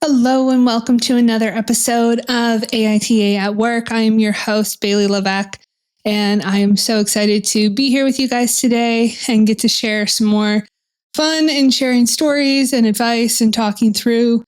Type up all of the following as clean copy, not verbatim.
Hello and welcome to another episode of AITA at Work. I am your host, Bailey Levesque, and I am so excited to be here with you guys today and get to share some more fun and sharing stories and advice and talking through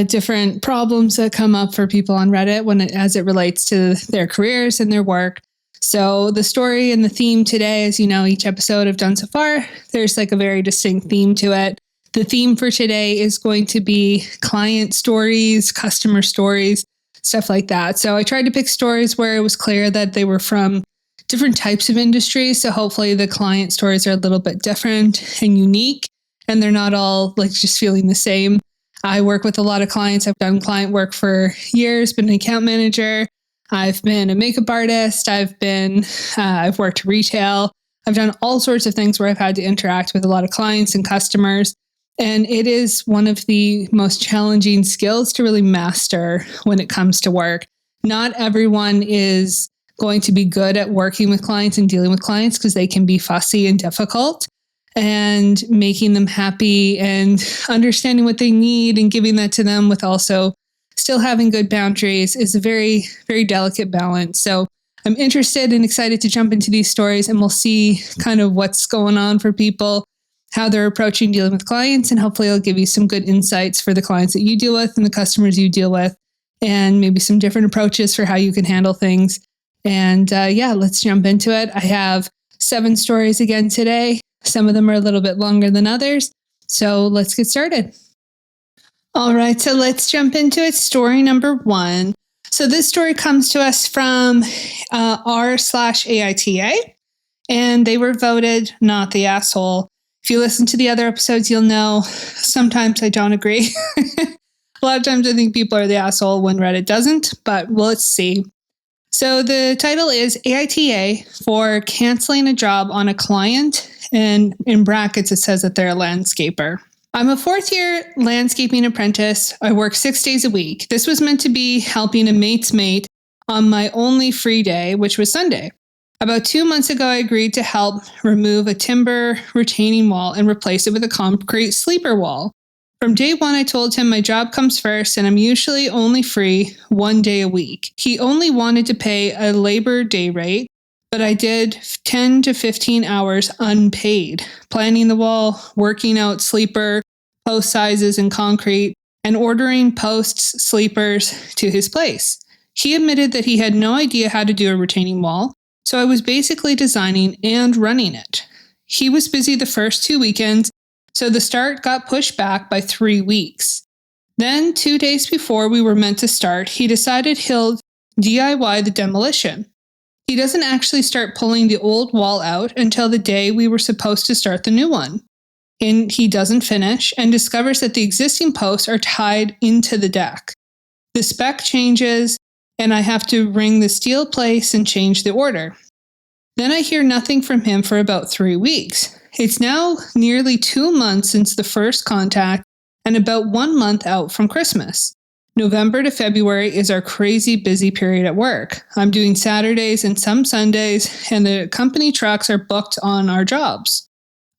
different problems that come up for people on Reddit as it relates to their careers and their work. So the story and the theme today, as you know, each episode I've done so far, there's like a very distinct theme to it. The theme for today is going to be client stories, customer stories, stuff like that. So I tried to pick stories where it was clear that they were from different types of industries. So hopefully the client stories are a little bit different and unique, and they're not all like just feeling the same. I work with a lot of clients. I've done client work for years, been an account manager. I've been a makeup artist. I've worked retail. I've done all sorts of things where I've had to interact with a lot of clients and customers. And it is one of the most challenging skills to really master when it comes to work. Not everyone is going to be good at working with clients and dealing with clients because they can be fussy and difficult, and making them happy and understanding what they need and giving that to them with also still having good boundaries is a very, very delicate balance. So I'm interested and excited to jump into these stories, and we'll see kind of what's going on for people, how they're approaching dealing with clients, and hopefully it'll give you some good insights for the clients that you deal with and the customers you deal with, and maybe some different approaches for how you can handle things. And let's jump into it. I have 7 stories again today. Some of them are a little bit longer than others. So let's get started. All right, so let's jump into it. Story number 1. So this story comes to us from r/AITA, and they were voted not the asshole. If you listen to the other episodes, you'll know sometimes I don't agree. A lot of times I think people are the asshole when Reddit doesn't, but let's see. So the title is AITA for canceling a job on a client, and in brackets it says that they're a landscaper. I'm a 4th-year landscaping apprentice. I work 6 days a week. This was meant to be helping a mate's mate on my only free day, which was Sunday. About 2 months ago, I agreed to help remove a timber retaining wall and replace it with a concrete sleeper wall. From day 1, I told him my job comes first and I'm usually only free 1 day a week. He only wanted to pay a labor day rate, but I did 10 to 15 hours unpaid, planning the wall, working out sleeper post sizes in concrete, and ordering posts, sleepers to his place. He admitted that he had no idea how to do a retaining wall, so I was basically designing and running it. He was busy the first 2 weekends, so the start got pushed back by 3 weeks. Then, 2 days before we were meant to start, he decided he'll DIY the demolition. He doesn't actually start pulling the old wall out until the day we were supposed to start the new one. And he doesn't finish and discovers that the existing posts are tied into the deck. The spec changes, and I have to ring the steel place and change the order. Then I hear nothing from him for about 3 weeks. It's now nearly 2 months since the first contact and about 1 month out from Christmas. November to February is our crazy busy period at work. I'm doing Saturdays and some Sundays, and the company trucks are booked on our jobs.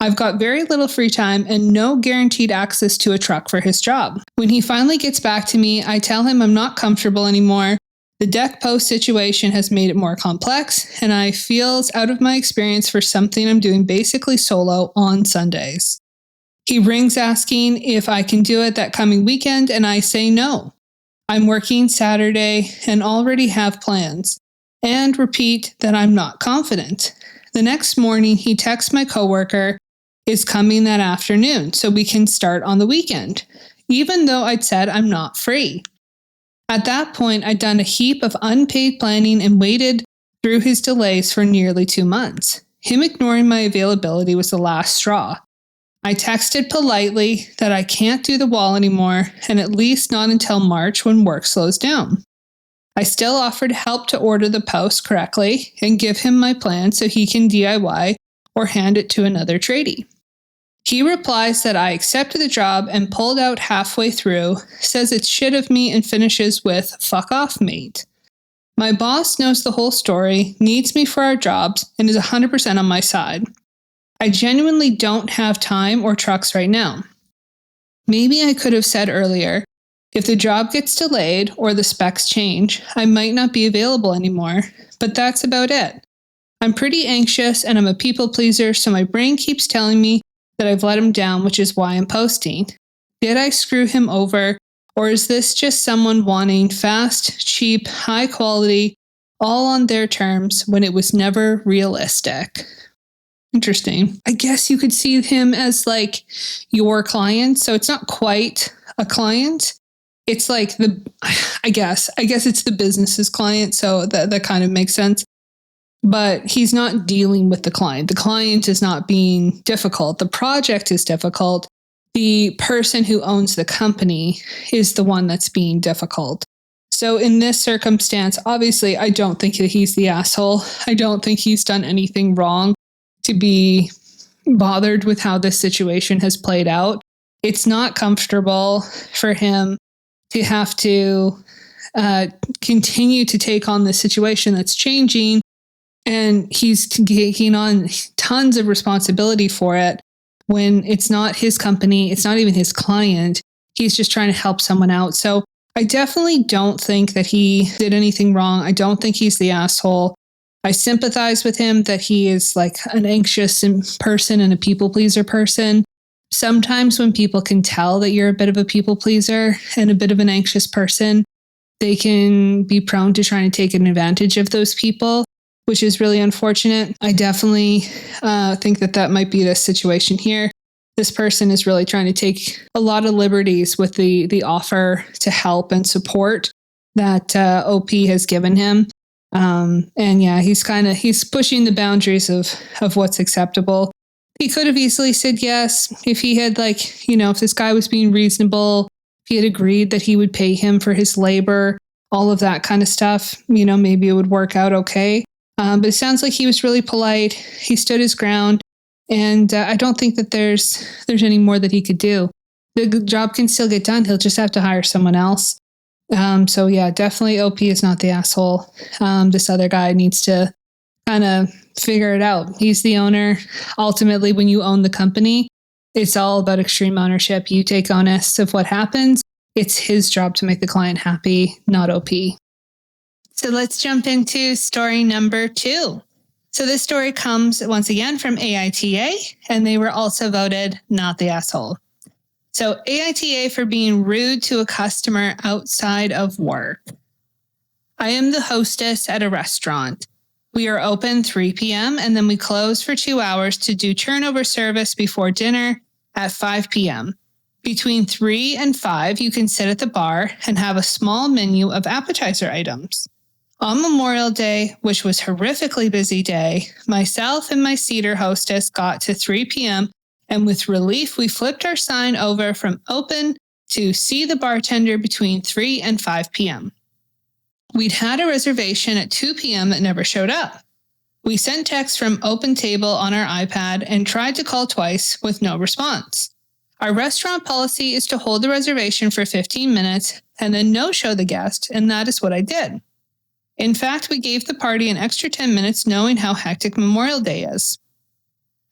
I've got very little free time and no guaranteed access to a truck for his job. When he finally gets back to me, I tell him I'm not comfortable anymore. The deck post situation has made it more complex, and I feel out of my experience for something I'm doing basically solo on Sundays. He rings asking if I can do it that coming weekend, and I say no. I'm working Saturday and already have plans, and repeat that I'm not confident. The next morning, he texts my coworker is coming that afternoon so we can start on the weekend, even though I'd said I'm not free. At that point, I'd done a heap of unpaid planning and waited through his delays for nearly 2 months. Him ignoring my availability was the last straw. I texted politely that I can't do the wall anymore, and at least not until March when work slows down. I still offered help to order the post correctly and give him my plan so he can DIY or hand it to another tradie. He replies that I accepted the job and pulled out halfway through, says it's shit of me, and finishes with, "Fuck off, mate." My boss knows the whole story, needs me for our jobs, and is 100% on my side. I genuinely don't have time or trucks right now. Maybe I could have said earlier, If the job gets delayed or the specs change, I might not be available anymore, but that's about it. I'm pretty anxious and I'm a people pleaser, so my brain keeps telling me that I've let him down, which is why I'm posting. Did I screw him over, or is this just someone wanting fast, cheap, high quality, all on their terms when it was never realistic? Interesting. I guess you could see him as like your client. So it's not quite a client. It's like I guess it's the business's client. So that kind of makes sense. But he's not dealing with the client. The client is not being difficult. The project is difficult. The person who owns the company is the one that's being difficult. So in this circumstance, obviously, I don't think that he's the asshole. I don't think he's done anything wrong to be bothered with how this situation has played out. It's not comfortable for him to have to continue to take on this situation that's changing. And he's taking on tons of responsibility for it when it's not his company. It's not even his client. He's just trying to help someone out. So I definitely don't think that he did anything wrong. I don't think he's the asshole. I sympathize with him that he is like an anxious person and a people pleaser person. Sometimes when people can tell that you're a bit of a people pleaser and a bit of an anxious person, they can be prone to trying to take advantage of those people, which is really unfortunate. I definitely think that might be the situation here. This person is really trying to take a lot of liberties with the offer to help and support that OP has given him. And yeah, he's pushing the boundaries of what's acceptable. He could have easily said yes if he had if this guy was being reasonable, if he had agreed that he would pay him for his labor, all of that kind of stuff, maybe it would work out okay. But it sounds like he was really polite. He stood his ground. And I don't think that there's any more that he could do. The job can still get done. He'll just have to hire someone else. So yeah, definitely OP is not the asshole. This other guy needs to kind of figure it out. He's the owner. Ultimately, when you own the company, it's all about extreme ownership. You take onus of what happens. It's his job to make the client happy, not OP. So let's jump into story number 2. So this story comes once again from AITA, and they were also voted not the asshole. So AITA for being rude to a customer outside of work. I am the hostess at a restaurant. We are open 3 p.m. and then we close for 2 hours to do turnover service before dinner at 5 p.m. Between 3 and 5, you can sit at the bar and have a small menu of appetizer items. On Memorial Day, which was a horrifically busy day, myself and my seater hostess got to 3 p.m. and with relief, we flipped our sign over from open to see the bartender between 3 and 5 p.m. We'd had a reservation at 2 p.m. that never showed up. We sent texts from Open Table on our iPad and tried to call twice with no response. Our restaurant policy is to hold the reservation for 15 minutes and then no-show the guest, and that is what I did. In fact, we gave the party an extra 10 minutes knowing how hectic Memorial Day is.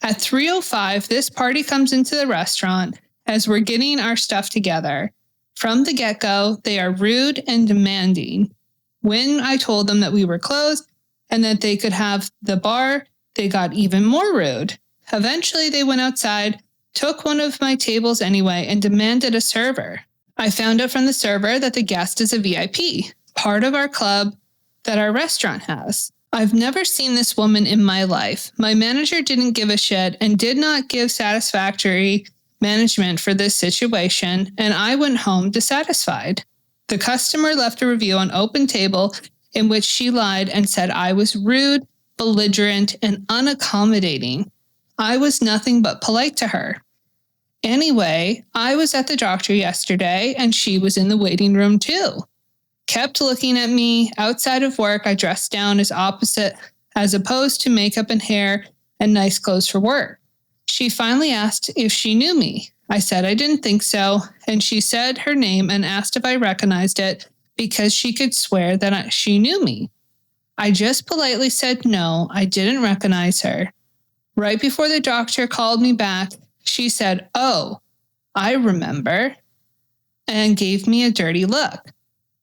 At 3:05, this party comes into the restaurant as we're getting our stuff together. From the get-go, they are rude and demanding. When I told them that we were closed and that they could have the bar, they got even more rude. Eventually, they went outside, took one of my tables anyway, and demanded a server. I found out from the server that the guest is a VIP, part of our club that our restaurant has. I've never seen this woman in my life. My manager didn't give a shit and did not give satisfactory management for this situation, and I went home dissatisfied. The customer left a review on Open Table in which she lied and said I was rude, belligerent, and unaccommodating. I was nothing but polite to her. Anyway, I was at the doctor yesterday and she was in the waiting room too. Kept looking at me. Outside of work, I dressed down as opposed to makeup and hair and nice clothes for work. She finally asked if she knew me. I said I didn't think so, and she said her name and asked if I recognized it because she could swear that she knew me. I just politely said no, I didn't recognize her. Right before the doctor called me back, she said, "Oh, I remember." and gave me a dirty look.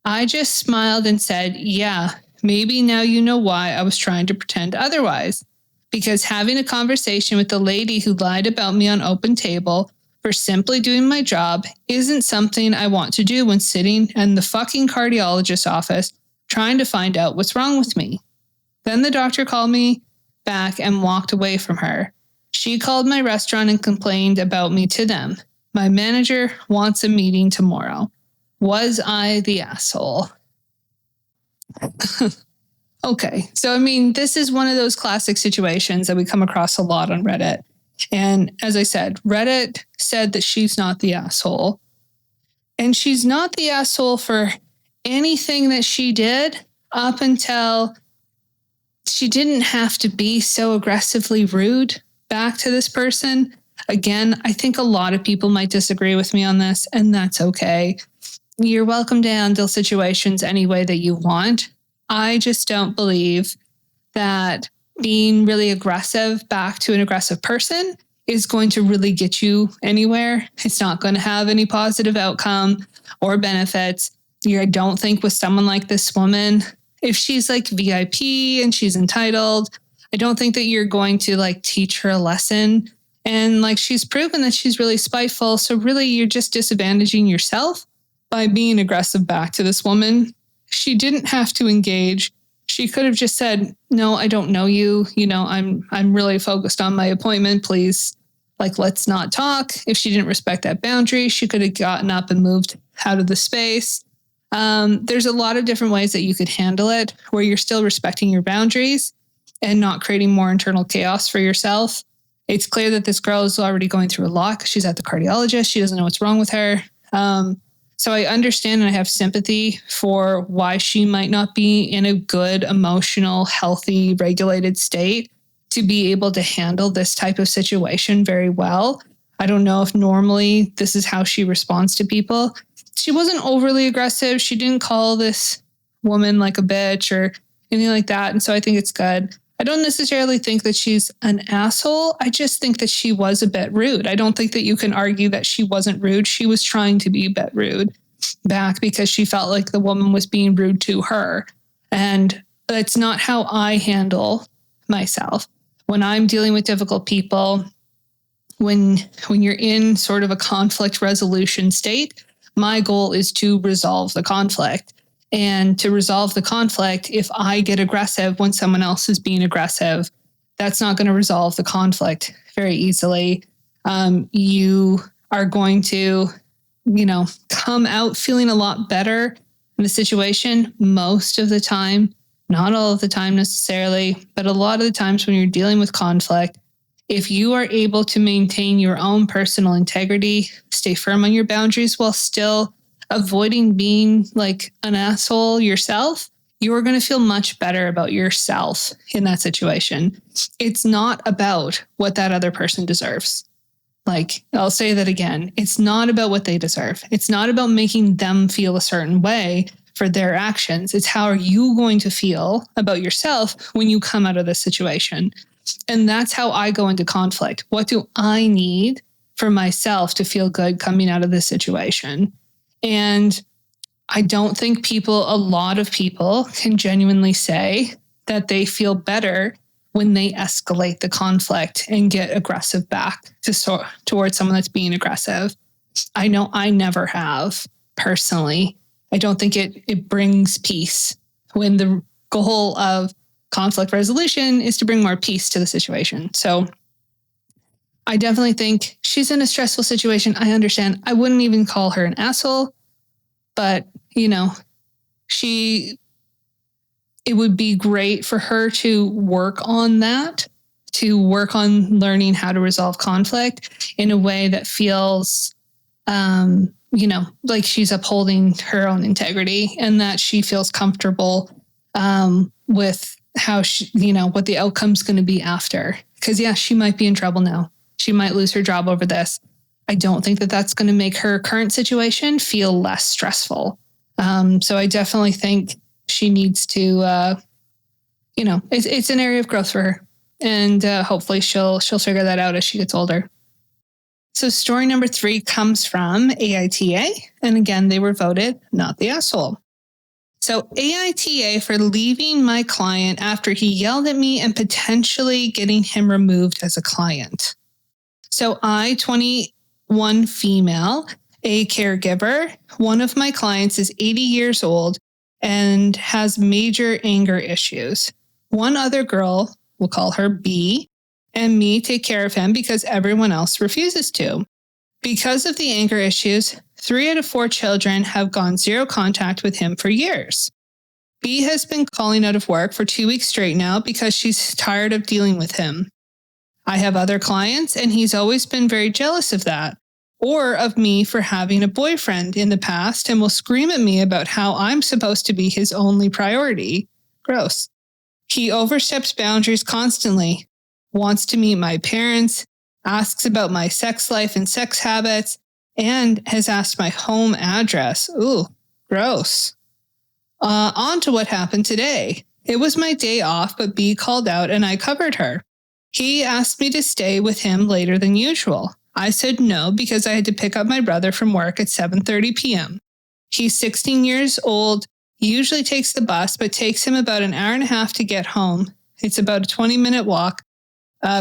I just smiled and said, yeah, maybe now you know why I was trying to pretend otherwise. Because having a conversation with the lady who lied about me on Open Table for simply doing my job isn't something I want to do when sitting in the fucking cardiologist's office trying to find out what's wrong with me. Then the doctor called me back and walked away from her. She called my restaurant and complained about me to them. My manager wants a meeting tomorrow. Was I the asshole? Okay. So, I mean, this is one of those classic situations that we come across a lot on Reddit. And as I said, Reddit said that she's not the asshole. And she's not the asshole for anything that she did up until she didn't have to be so aggressively rude back to this person. Again, I think a lot of people might disagree with me on this, and that's okay. You're welcome to handle situations any way that you want. I just don't believe that being really aggressive back to an aggressive person is going to really get you anywhere. It's not going to have any positive outcome or benefits. I don't think with someone like this woman, if she's like VIP and she's entitled, I don't think that you're going to like teach her a lesson. And like she's proven that she's really spiteful. So really you're just disadvantaging yourself by being aggressive back to this woman. She didn't have to engage. She could have just said, no, I don't know you. You know, I'm really focused on my appointment. Please, like, let's not talk. If she didn't respect that boundary, she could have gotten up and moved out of the space. There's a lot of different ways that you could handle it where you're still respecting your boundaries and not creating more internal chaos for yourself. It's clear that this girl is already going through a lot because she's at the cardiologist. She doesn't know what's wrong with her. So I understand and I have sympathy for why she might not be in a good, emotional, healthy, regulated state to be able to handle this type of situation very well. I don't know if normally this is how she responds to people. She wasn't overly aggressive. She didn't call this woman like a bitch or anything like that. And so I think it's good. I don't necessarily think that she's an asshole. I just think that she was a bit rude. I don't think that you can argue that she wasn't rude. She was trying to be a bit rude back because she felt like the woman was being rude to her. And it's not how I handle myself. When I'm dealing with difficult people, when you're in sort of a conflict resolution state, my goal is to resolve the conflict. And to resolve the conflict, if I get aggressive when someone else is being aggressive, that's not going to resolve the conflict very easily. You are going to, come out feeling a lot better in the situation most of the time, not all of the time necessarily, but a lot of the times when you're dealing with conflict, if you are able to maintain your own personal integrity, stay firm on your boundaries while still avoiding being like an asshole yourself, you are going to feel much better about yourself in that situation. It's not about what that other person deserves. Like, I'll say that again. It's not about what they deserve. It's not about making them feel a certain way for their actions. It's how are you going to feel about yourself when you come out of this situation? And that's how I go into conflict. What do I need for myself to feel good coming out of this situation? And I don't think a lot of people can genuinely say that they feel better when they escalate the conflict and get aggressive back towards someone that's being aggressive. I know I never have personally. I don't think it brings peace when the goal of conflict resolution is to bring more peace to the situation. So I definitely think she's in a stressful situation. I understand. I wouldn't even call her an asshole, but it would be great for her to work on that, to work on learning how to resolve conflict in a way that feels, like she's upholding her own integrity and that she feels comfortable with how what the outcome's going to be after. Because she might be in trouble now. She might lose her job over this. I don't think that that's going to make her current situation feel less stressful. So I definitely think she needs to, it's an area of growth for her. And hopefully she'll figure that out as she gets older. So story number 3 comes from AITA. And again, they were voted not the asshole. So AITA for leaving my client after he yelled at me and potentially getting him removed as a client. So I, 21 female, a caregiver, one of my clients is 80 years old and has major anger issues. One other girl, we'll call her B, and me take care of him because everyone else refuses to. Because of the anger issues, 3 out of 4 children have gone zero contact with him for years. B has been calling out of work for 2 weeks straight now because she's tired of dealing with him. I have other clients, and he's always been very jealous of that, or of me for having a boyfriend in the past, and will scream at me about how I'm supposed to be his only priority. Gross. He oversteps boundaries constantly, wants to meet my parents, asks about my sex life and sex habits, and has asked my home address. Ooh, gross. On to what happened today. It was my day off, but B called out and I covered her. He asked me to stay with him later than usual. I said no because I had to pick up my brother from work at 7:30 p.m. He's 16 years old, usually takes the bus, but takes him about an hour and a half to get home. It's about a 20-minute walk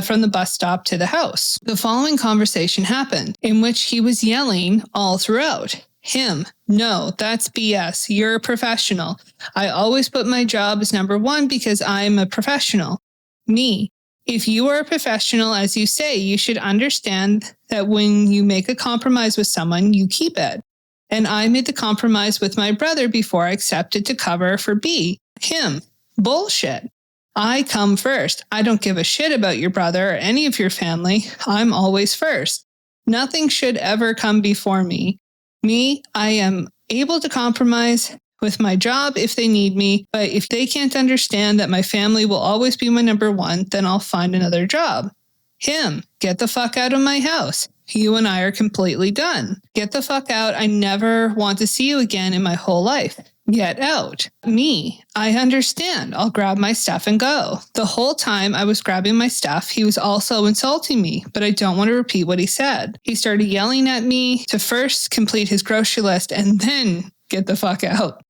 from the bus stop to the house. The following conversation happened, in which he was yelling all throughout. Him, no, that's BS. You're a professional. I always put my job as number 1 because I'm a professional. Me, if you are a professional, as you say, you should understand that when you make a compromise with someone, you keep it. And I made the compromise with my brother before I accepted to cover for B. Him, bullshit. I come first. I don't give a shit about your brother or any of your family. I'm always first. Nothing should ever come before me. Me, I am able to compromise with my job if they need me, but if they can't understand that my family will always be my number 1, then I'll find another job. Him, get the fuck out of my house. You and I are completely done. Get the fuck out. I never want to see you again in my whole life. Get out. Me, I understand. I'll grab my stuff and go. The whole time I was grabbing my stuff, he was also insulting me, but I don't want to repeat what he said. He started yelling at me to first complete his grocery list and then get the fuck out.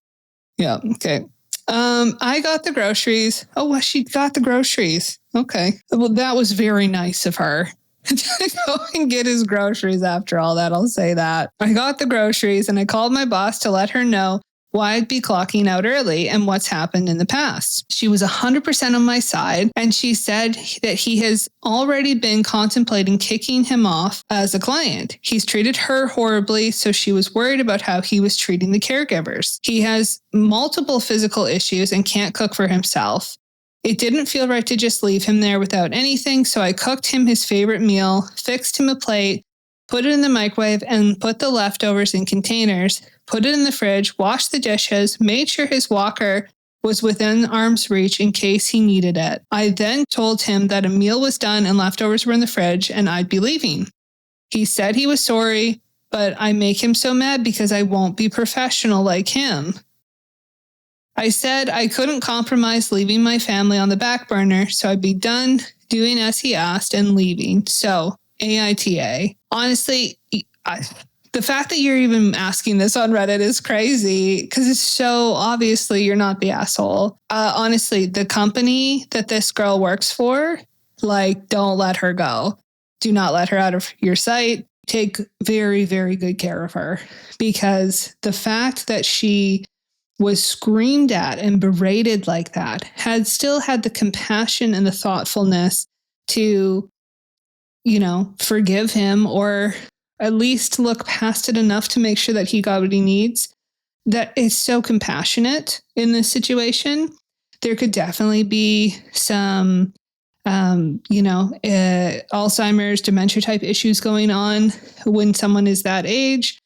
Yeah, okay. I got the groceries. Oh, well, she got the groceries. Okay. Well, that was very nice of her to go and get his groceries after all that. I'll say that. I got the groceries and I called my boss to let her know why I'd be clocking out early and what's happened in the past. She was 100% on my side, and she said that he has already been contemplating kicking him off as a client. He's treated her horribly, so she was worried about how he was treating the caregivers. He has multiple physical issues and can't cook for himself. It didn't feel right to just leave him there without anything, so I cooked him his favorite meal, fixed him a plate, put it in the microwave, and put the leftovers in containers, put it in the fridge, washed the dishes, made sure his walker was within arm's reach in case he needed it. I then told him that a meal was done and leftovers were in the fridge and I'd be leaving. He said he was sorry, but I make him so mad because I won't be professional like him. I said I couldn't compromise leaving my family on the back burner, so I'd be done doing as he asked and leaving. So, AITA. Honestly, the fact that you're even asking this on Reddit is crazy because it's so obviously you're not the asshole. Honestly, the company that this girl works for, don't let her go. Do not let her out of your sight. Take very, very good care of her, because the fact that she was screamed at and berated like that had still had the compassion and the thoughtfulness to, forgive him, or at least look past it enough to make sure that he got what he needs. That is so compassionate in this situation. There could definitely be some, Alzheimer's, dementia type issues going on when someone is that age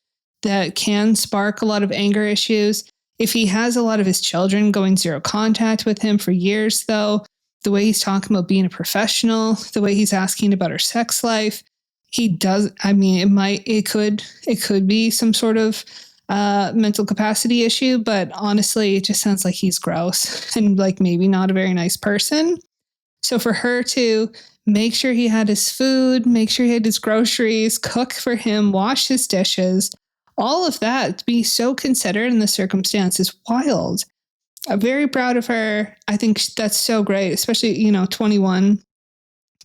that can spark a lot of anger issues. If he has a lot of his children going zero contact with him for years, though, the way he's talking about being a professional, the way he's asking about her sex life, he does. I mean, it could be some sort of mental capacity issue, but honestly, it just sounds like he's gross and maybe not a very nice person. So for her to make sure he had his food, make sure he had his groceries, cook for him, wash his dishes. All of that, to be so considerate in the circumstance is wild. I'm very proud of her. I think that's so great, especially, 21.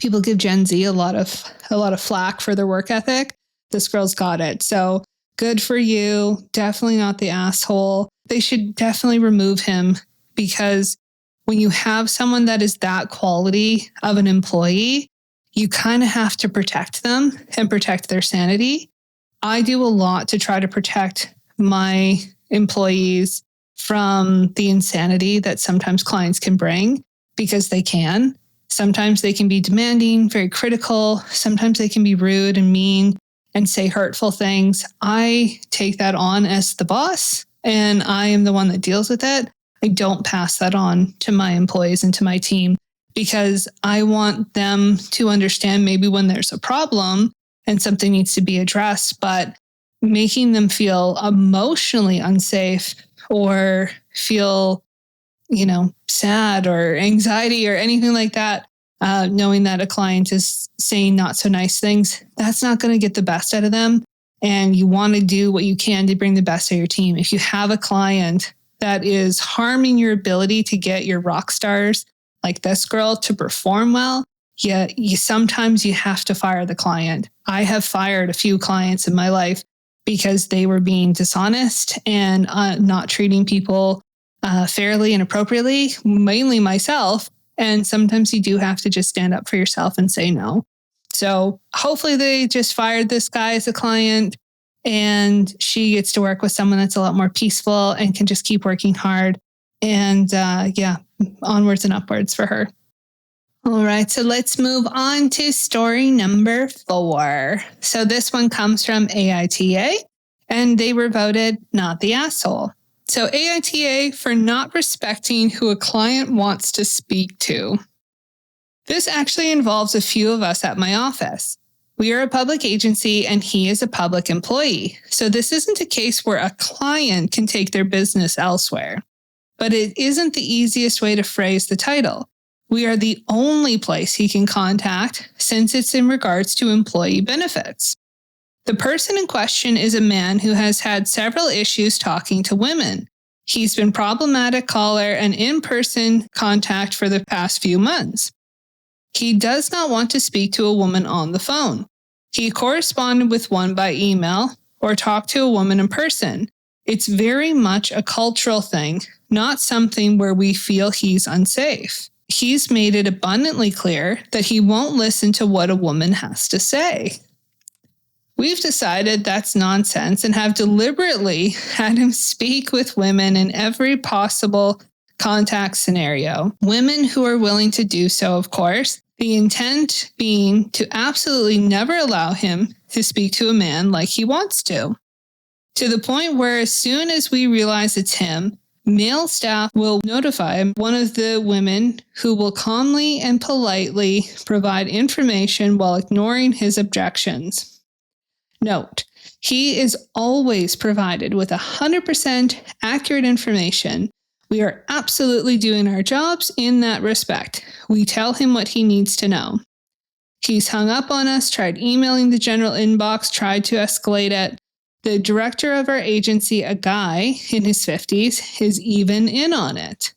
People give Gen Z a lot of flack for their work ethic. This girl's got it. So good for you. Definitely not the asshole. They should definitely remove him, because when you have someone that is that quality of an employee, you kind of have to protect them and protect their sanity. I do a lot to try to protect my employees from the insanity that sometimes clients can bring, because they can. Sometimes they can be demanding, very critical. Sometimes they can be rude and mean and say hurtful things. I take that on as the boss, and I am the one that deals with it. I don't pass that on to my employees and to my team, because I want them to understand maybe when there's a problem and something needs to be addressed, but making them feel emotionally unsafe or feel, sad or anxiety or anything like that, knowing that a client is saying not so nice things, that's not going to get the best out of them. And you want to do what you can to bring the best out of your team. If you have a client that is harming your ability to get your rock stars like this girl to perform well, sometimes you have to fire the client. I have fired a few clients in my life because they were being dishonest and not treating people fairly and appropriately, mainly myself. And sometimes you do have to just stand up for yourself and say no. So hopefully they just fired this guy as a client, and she gets to work with someone that's a lot more peaceful and can just keep working hard. And onwards and upwards for her. All right, so let's move on to story number 4. So this one comes from AITA, and they were voted not the asshole. So AITA for not respecting who a client wants to speak to. This actually involves a few of us at my office. We are a public agency and he is a public employee. So this isn't a case where a client can take their business elsewhere. But it isn't the easiest way to phrase the title. We are the only place he can contact since it's in regards to employee benefits. The person in question is a man who has had several issues talking to women. He's been problematic caller and in-person contact for the past few months. He does not want to speak to a woman on the phone. He corresponded with one by email or talked to a woman in person. It's very much a cultural thing, not something where we feel he's unsafe. He's made it abundantly clear that he won't listen to what a woman has to say. We've decided that's nonsense and have deliberately had him speak with women in every possible contact scenario. Women who are willing to do so, of course. The intent being to absolutely never allow him to speak to a man like he wants to the point where as soon as we realize it's him, male staff will notify one of the women who will calmly and politely provide information while ignoring his objections. Note, he is always provided with 100% accurate information. We are absolutely doing our jobs in that respect. We tell him what he needs to know. He's hung up on us, tried emailing the general inbox, tried to escalate it. The director of our agency, a guy in his 50s, is even in on it.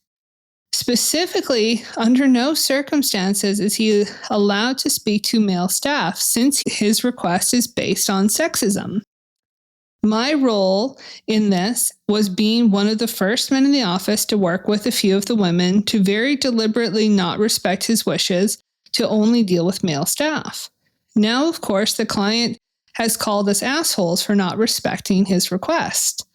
Specifically, under no circumstances is he allowed to speak to male staff since his request is based on sexism. My role in this was being one of the first men in the office to work with a few of the women to very deliberately not respect his wishes to only deal with male staff. Now, of course, the client has called us assholes for not respecting his request.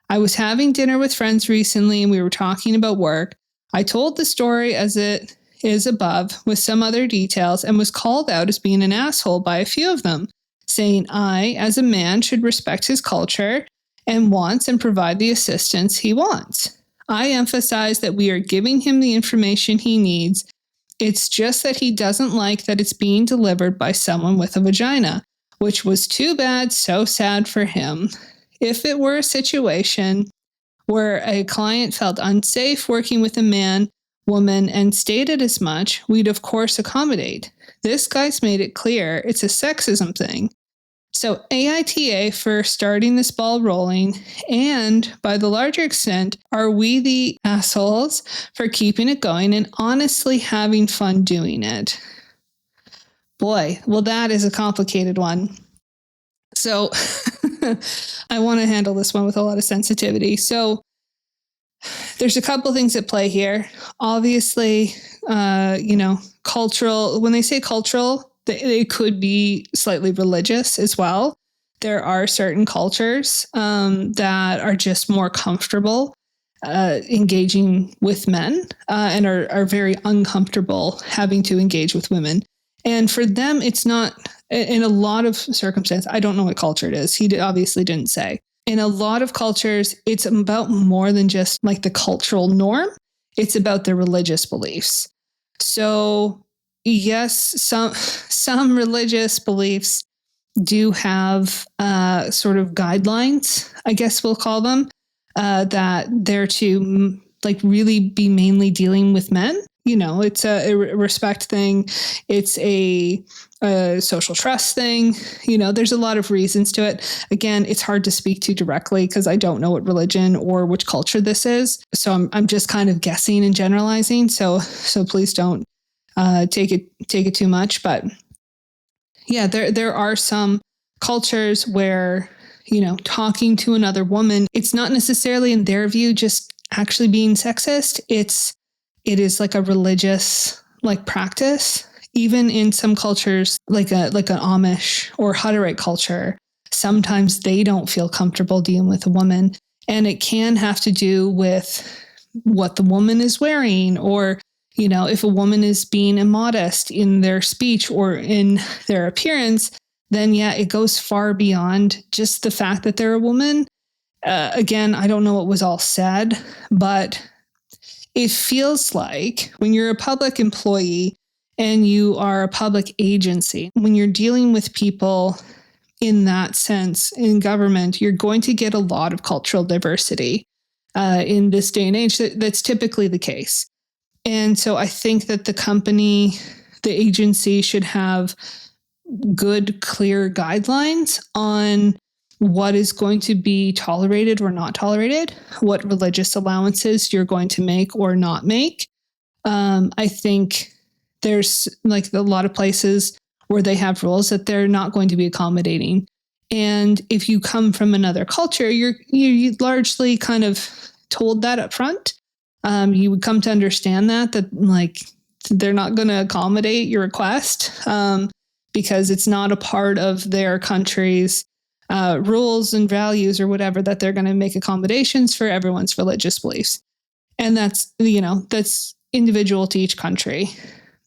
I was having dinner with friends recently and we were talking about work. I told the story as it is above with some other details and was called out as being an asshole by a few of them, saying I, as a man, should respect his culture and wants and provide the assistance he wants. I emphasize that we are giving him the information he needs. It's just that he doesn't like that it's being delivered by someone with a vagina, which was too bad, so sad for him. If it were a situation where a client felt unsafe working with a man, woman, and stated as much, we'd of course accommodate. this guy's made it clear it's a sexism thing. So AITA for starting this ball rolling, and by the larger extent, are we the assholes for keeping it going and honestly having fun doing it? Boy, well, that is a complicated one. So I want to handle this one with a lot of sensitivity. So there's a couple things at play here. Obviously, cultural, when they say cultural, it could be slightly religious as well. There are certain cultures that are just more comfortable engaging with men and are very uncomfortable having to engage with women. And for them, it's not, in a lot of circumstances, I don't know what culture it is. He obviously didn't say. In a lot of cultures, it's about more than just like the cultural norm. It's about their religious beliefs. So yes, some religious beliefs do have sort of guidelines, I guess we'll call them, that they're to like really be mainly dealing with men. It's a respect thing. It's a social trust thing. There's a lot of reasons to it. Again, it's hard to speak to directly because I don't know what religion or which culture this is. So I'm just kind of guessing and generalizing. So please don't take it too much. But yeah, there are some cultures where, talking to another woman, it's not necessarily in their view just actually being sexist. It is like a religious like practice. Even in some cultures, like an Amish or Hutterite culture, sometimes they don't feel comfortable dealing with a woman. And it can have to do with what the woman is wearing, or, if a woman is being immodest in their speech or in their appearance, then yeah, it goes far beyond just the fact that they're a woman. Again, I don't know what was all said, but it feels like when you're a public employee and you are a public agency, when you're dealing with people in that sense in government, you're going to get a lot of cultural diversity in this day and age. That's typically the case. And so I think that the agency should have good, clear guidelines on what is going to be tolerated or not tolerated, what religious allowances you're going to make or not make. I think there's like a lot of places where they have rules that they're not going to be accommodating. And if you come from another culture, you're largely kind of told that up front. You would come to understand that like they're not going to accommodate your request because it's not a part of their country's rules and values or whatever, that they're going to make accommodations for everyone's religious beliefs. And that's individual to each country.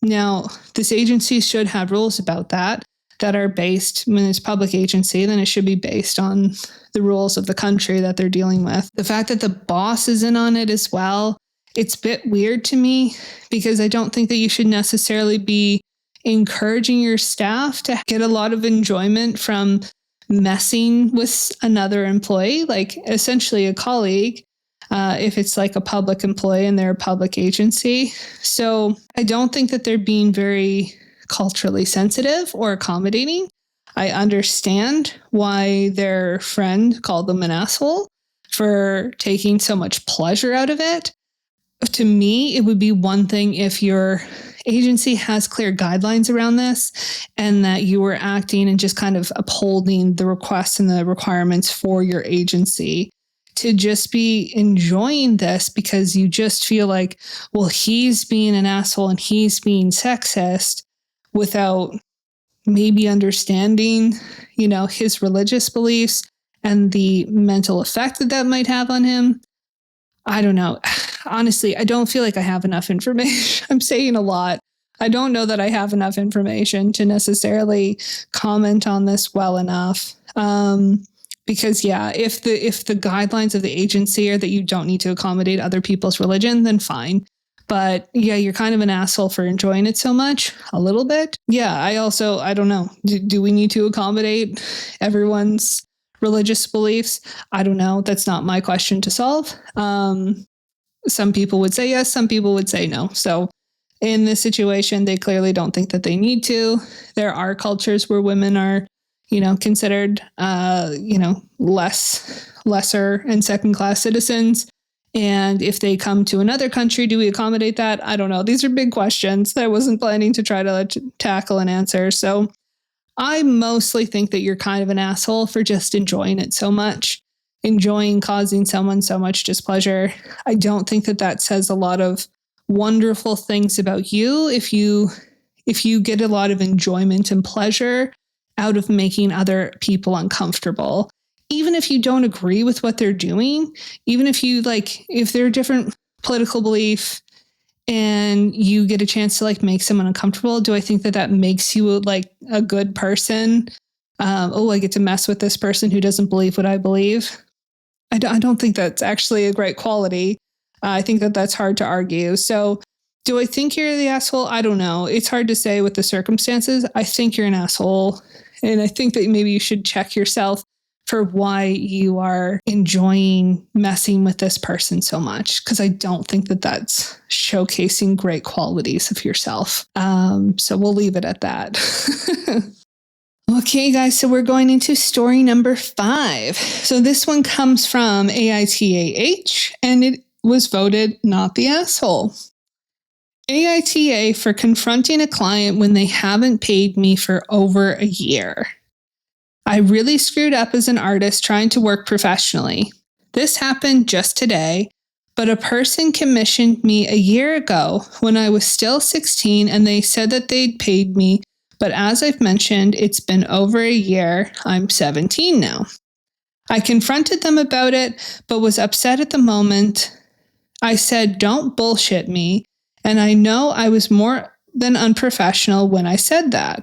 Now, this agency should have rules about that are based, when it's public agency, then it should be based on the rules of the country that they're dealing with. The fact that the boss is in on it as well, it's a bit weird to me, because I don't think that you should necessarily be encouraging your staff to get a lot of enjoyment from messing with another employee, like essentially a colleague, if it's like a public employee and they're a public agency. So I don't think that they're being very culturally sensitive or accommodating. I understand why their friend called them an asshole for taking so much pleasure out of it. To me, it would be one thing if your agency has clear guidelines around this and that you were acting and just kind of upholding the requests and the requirements for your agency. To just be enjoying this because you just feel like, well, he's being an asshole and he's being sexist, without maybe understanding, his religious beliefs and the mental effect that might have on him. I don't know. Honestly, I don't feel like I have enough information. I'm saying a lot. I don't know that I have enough information to necessarily comment on this well enough. Because yeah, if the guidelines of the agency are that you don't need to accommodate other people's religion, then fine. But yeah, you're kind of an asshole for enjoying it so much, a little bit. Yeah, I don't know. Do we need to accommodate everyone's religious beliefs? I don't know. That's not my question to solve. Some people would say yes, some people would say no. So In this situation, they clearly don't think that they need to. There are cultures where women are, considered, lesser and second class citizens. And if they come to another country, do we accommodate that? I don't know. These are big questions that I wasn't planning to try to tackle and answer. So I mostly think that you're kind of an asshole for just enjoying it so much, enjoying causing someone so much displeasure. I don't think that says a lot of wonderful things about you if you get a lot of enjoyment and pleasure out of making other people uncomfortable. Even if you don't agree with what they're doing, even if if they're a different political belief and you get a chance to make someone uncomfortable, do I think that makes you a good person? I get to mess with this person who doesn't believe what I believe. I don't think that's actually a great quality. I think that's hard to argue. So do I think you're the asshole? I don't know. It's hard to say with the circumstances. I think you're an asshole. And I think that maybe you should check yourself for why you are enjoying messing with this person so much. Because I don't think that's showcasing great qualities of yourself. So we'll leave it at that. Okay, guys, so we're going into story number 5. So this one comes from AITA and it was voted not the asshole. AITA for confronting a client when they haven't paid me for over a year. I really screwed up as an artist trying to work professionally. This happened just today, but a person commissioned me a year ago when I was still 16 and they said that they'd paid me. But as I've mentioned, it's been over a year. I'm 17 now. I confronted them about it, but was upset at the moment. I said, don't bullshit me. And I know I was more than unprofessional when I said that.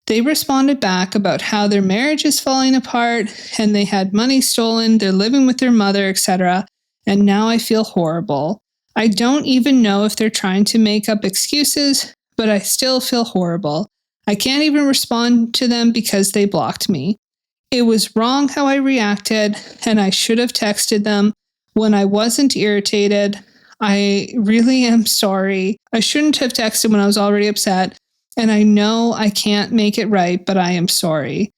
They responded back about how their marriage is falling apart and they had money stolen, they're living with their mother, etc. And now I feel horrible. I don't even know if they're trying to make up excuses, but I still feel horrible. I can't even respond to them because they blocked me. It was wrong how I reacted, and I should have texted them when I wasn't irritated. I really am sorry. I shouldn't have texted when I was already upset, and I know I can't make it right, but I am sorry.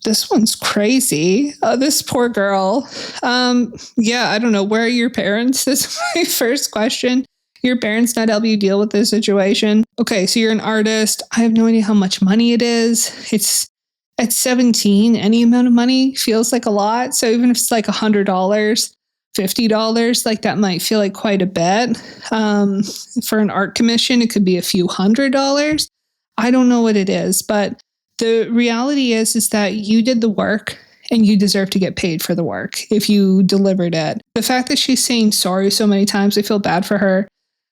This one's crazy. This poor girl. I don't know. Where are your parents? That's my first question. Your parents not help you deal with this situation? Okay, so you're an artist. I have no idea how much money it is. It's at 17, any amount of money feels like a lot. So even if it's $100, $50, that might feel like quite a bit. For an art commission, it could be a few $100s. I don't know what it is, but the reality is that you did the work and you deserve to get paid for the work if you delivered it. The fact that she's saying sorry so many times, I feel bad for her.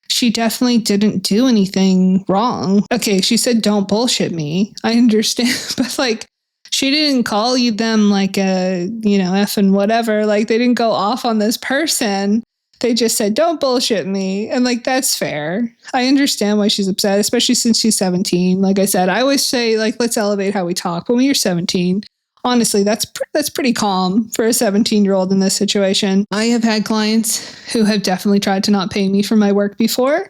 She definitely didn't do anything wrong. Okay, she said, don't bullshit me. I understand, but she didn't call you them a, effing whatever. They didn't go off on this person. They just said, don't bullshit me. And that's fair. I understand why she's upset, especially since she's 17. Like I said, I always say, let's elevate how we talk. But when you're 17, honestly, that's pretty calm for a 17-year-old in this situation. I have had clients who have definitely tried to not pay me for my work before.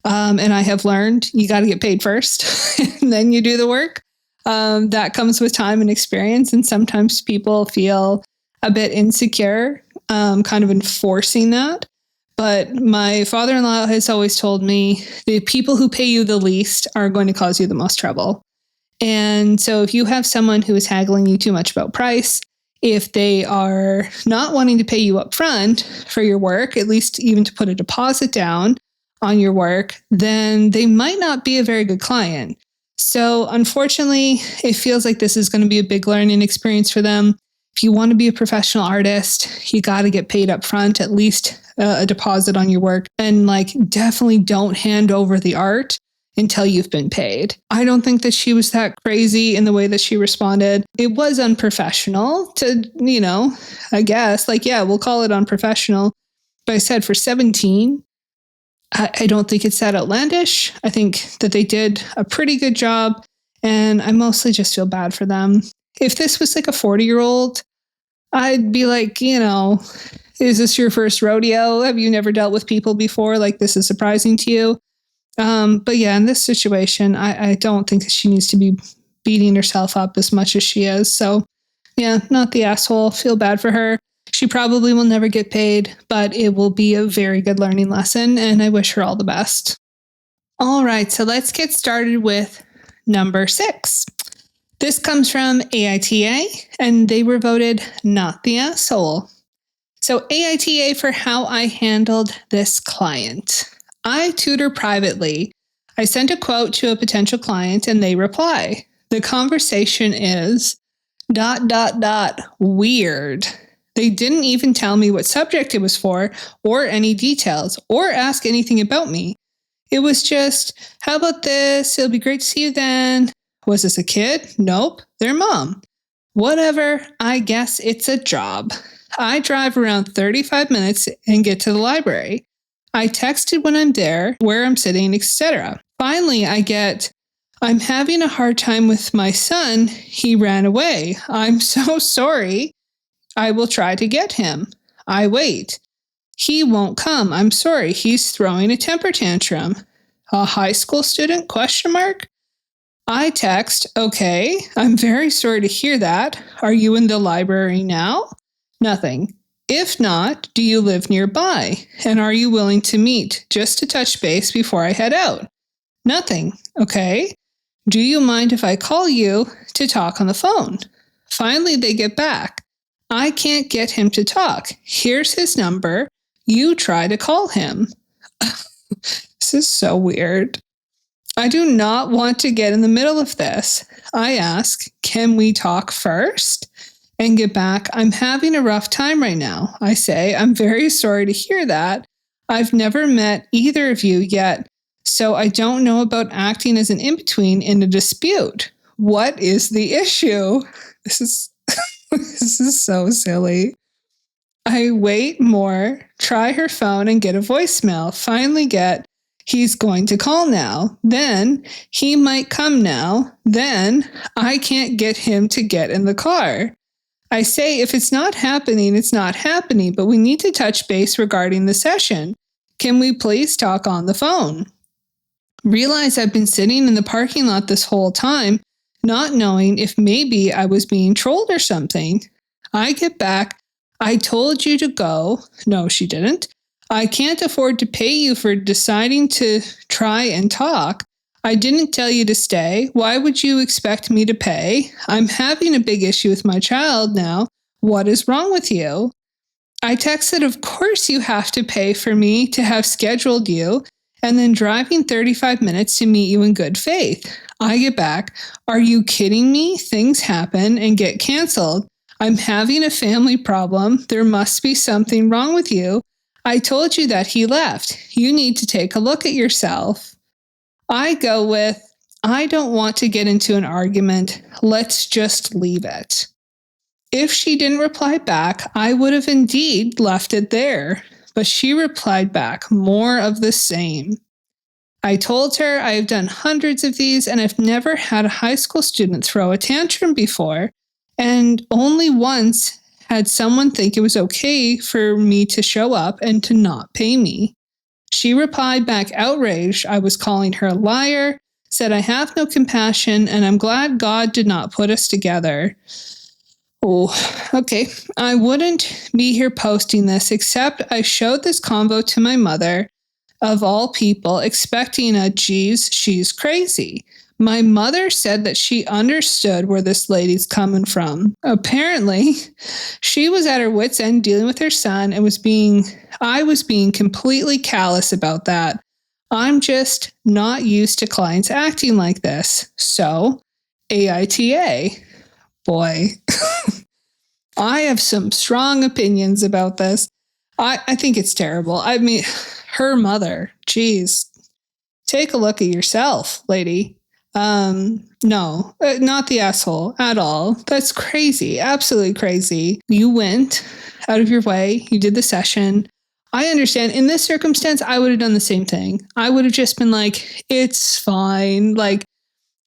And I have learned you got to get paid first and then you do the work. That comes with time and experience. And sometimes people feel a bit insecure, kind of enforcing that. But my father-in-law has always told me the people who pay you the least are going to cause you the most trouble. And so if you have someone who is haggling you too much about price, if they are not wanting to pay you up front for your work, at least even to put a deposit down on your work, then they might not be a very good client. So unfortunately, it feels like this is going to be a big learning experience for them. If you want to be a professional artist, you got to get paid up front, at least a deposit on your work. And definitely don't hand over the art until you've been paid. I don't think that she was that crazy in the way that she responded. It was unprofessional to, I guess, we'll call it unprofessional. But I said for 17, I don't think it's that outlandish. I think that they did a pretty good job, and I mostly just feel bad for them. If this was a 40-year-old, I'd be is this your first rodeo? Have you never dealt with people before? This is surprising to you? But yeah, in this situation, I don't think that she needs to be beating herself up as much as she is. So yeah, not the asshole. Feel bad for her. She probably will never get paid, but it will be a very good learning lesson, and I wish her all the best. All right, so let's get started with number 6. This comes from AITA, and they were voted not the asshole. So AITA for how I handled this client. I tutor privately. I sent a quote to a potential client, and they reply. The conversation is ... weird. They didn't even tell me what subject it was for, or any details, or ask anything about me. It was just, how about this? It'll be great to see you then. Was this a kid? Nope, their mom. Whatever, I guess it's a job. I drive around 35 minutes and get to the library. I texted when I'm there, where I'm sitting, etc. Finally, I get, I'm having a hard time with my son. He ran away. I'm so sorry. I will try to get him. I wait. He won't come. I'm sorry. He's throwing a temper tantrum. A high school student? ? I text, okay, I'm very sorry to hear that. Are you in the library now? Nothing. If not, do you live nearby? And are you willing to meet just to touch base before I head out? Nothing. Okay. Do you mind if I call you to talk on the phone? Finally, they get back. I can't get him to talk. Here's his number. You try to call him. This is so weird. I do not want to get in the middle of this. I ask, can we talk first? And get back, I'm having a rough time right now. I say, I'm very sorry to hear that. I've never met either of you yet, so I don't know about acting as an in-between in a dispute. What is the issue? This is this is so silly. I wait more, try her phone and get a voicemail. Finally get, he's going to call now. Then he might come now. Then I can't get him to get in the car. I say, if it's not happening, it's not happening, but we need to touch base regarding the session. Can we please talk on the phone? Realize I've been sitting in the parking lot this whole time, not knowing if maybe I was being trolled or something. I get back. I told you to go. No, she didn't. I can't afford to pay you for deciding to try and talk. I didn't tell you to stay. Why would you expect me to pay? I'm having a big issue with my child now. What is wrong with you? I texted, of course you have to pay for me to have scheduled you, and then driving 35 minutes to meet you in good faith. I get back. Are you kidding me? Things happen and get canceled. I'm having a family problem. There must be something wrong with you. I told you that he left. You need to take a look at yourself. I go with, I don't want to get into an argument. Let's just leave it. If she didn't reply back, I would have indeed left it there. But she replied back, more of the same. I told her I have done hundreds of these and I've never had a high school student throw a tantrum before. And only once had someone think it was okay for me to show up and to not pay me. She replied back outraged I was calling her a liar, said I have no compassion, and I'm glad God did not put us together. Oh, okay. I wouldn't be here posting this, except I showed this convo to my mother, of all people, expecting a geez, she's crazy. My mother said that she understood where this lady's coming from. Apparently, she was at her wit's end dealing with her son and I was being completely callous about that. I'm just not used to clients acting like this. So, AITA. Boy, I have some strong opinions about this. I think it's terrible. I mean, her mother, geez, take a look at yourself, lady. No, not the asshole at all. That's crazy. Absolutely crazy. You went out of your way. You did the session. I understand. In this circumstance, I would have done the same thing. I would have just been like, it's fine. Like,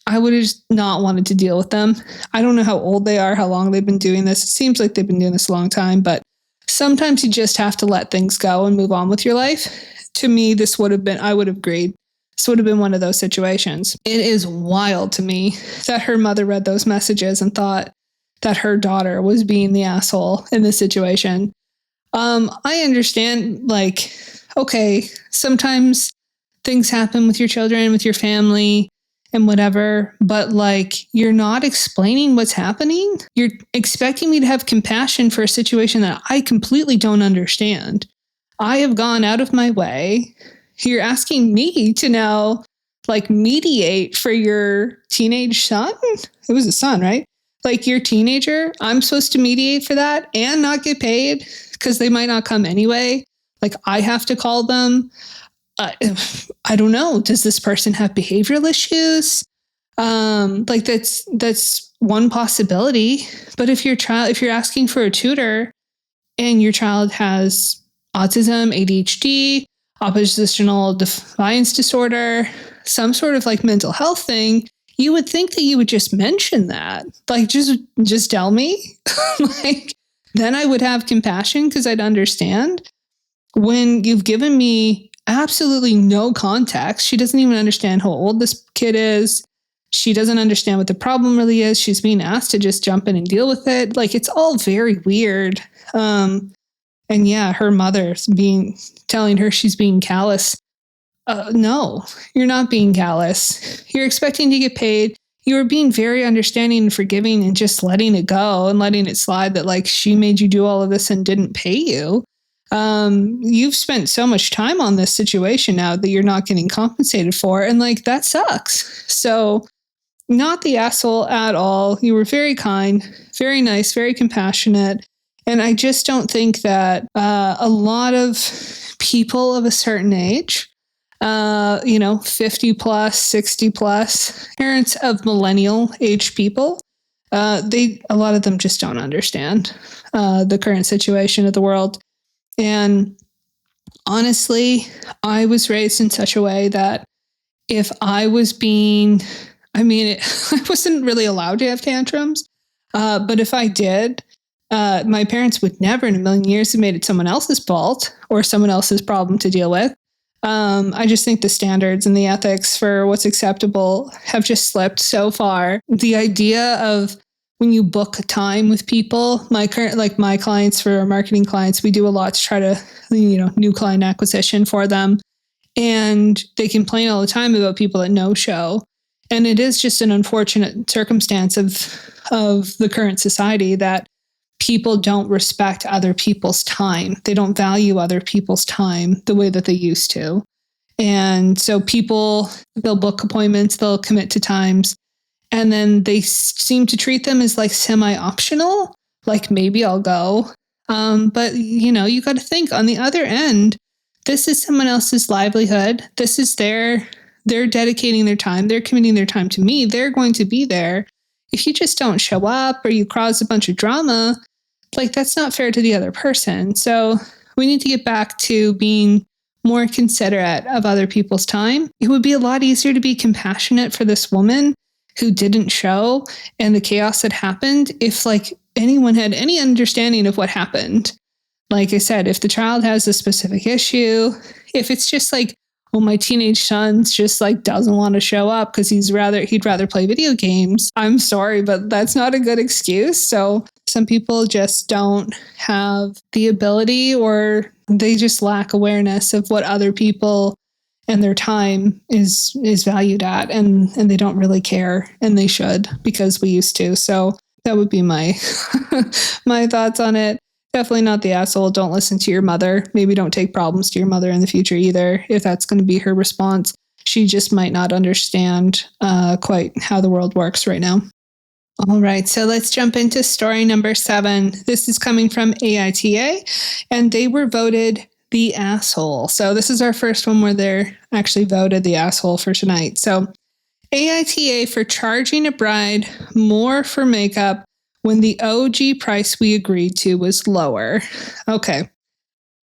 I would have just not wanted to deal with them. I don't know how old they are, how long they've been doing this. It seems like they've been doing this a long time, but sometimes you just have to let things go and move on with your life. To me, this would have been, I would have agreed. This would have been one of those situations. It is wild to me that her mother read those messages and thought that her daughter was being the asshole in this situation. I understand, like, okay, sometimes things happen with your children, with your family, and whatever, but like, you're not explaining what's happening. You're expecting me to have compassion for a situation that I completely don't understand. I have gone out of my way. You're asking me to now, like, mediate for your teenage son? It was a son, right? Like, your teenager, I'm supposed to mediate for that and not get paid because they might not come anyway. Like, I have to call them. I don't know. Does this person have behavioral issues? Like, that's one possibility. But if you're asking for a tutor and your child has autism, ADHD, oppositional defiance disorder, some sort of like mental health thing, you would think that you would just mention that. Like, just tell me. Like, then I would have compassion because I'd understand. When you've given me absolutely no context, she doesn't even understand how old this kid is. She doesn't understand what the problem really is. She's being asked to just jump in and deal with it. Like, it's all very weird. And yeah, her mother's telling her she's being callous. No, you're not being callous. You're expecting to get paid. You were being very understanding and forgiving and just letting it go and letting it slide that, like, she made you do all of this and didn't pay you. You've spent so much time on this situation now that you're not getting compensated for. And like, that sucks. So not the asshole at all. You were very kind, very nice, very compassionate. And I just don't think that a lot of people of a certain age, 50 plus, 60 plus, parents of millennial age people, a lot of them just don't understand the current situation of the world. And honestly, I was raised in such a way that if I was I wasn't really allowed to have tantrums, but if I did, my parents would never in a million years have made it someone else's fault or someone else's problem to deal with. I just think the standards and the ethics for what's acceptable have just slipped so far. The idea of when you book time with people, my clients, for our marketing clients, we do a lot to try to, new client acquisition for them. And they complain all the time about people that no show. And it is just an unfortunate circumstance of the current society that people don't respect other people's time. They don't value other people's time the way that they used to. And so they'll book appointments, they'll commit to times, and then they seem to treat them as like semi-optional, like maybe I'll go. But you got to think on the other end, this is someone else's livelihood. This is they're dedicating their time. They're committing their time to me. They're going to be there. If you just don't show up or you cause a bunch of drama, like, that's not fair to the other person. So we need to get back to being more considerate of other people's time. It would be a lot easier to be compassionate for this woman who didn't show and the chaos that happened if like anyone had any understanding of what happened. Like I said, if the child has a specific issue, if it's just like, well, my teenage son's just like doesn't want to show up because he'd rather play video games. I'm sorry, but that's not a good excuse. So some people just don't have the ability, or they just lack awareness of what other people and their time is valued at, and they don't really care, and they should, because we used to. So that would be my my thoughts on it. Definitely not the asshole. Don't listen to your mother. Maybe don't take problems to your mother in the future either, if that's going to be her response. She just might not understand quite how the world works right now. All right, so let's jump into story number 7. This is coming from AITA, and they were voted the asshole. So this is our first one where they're actually voted the asshole for tonight. So AITA for charging a bride more for makeup when the OG price we agreed to was lower. Okay.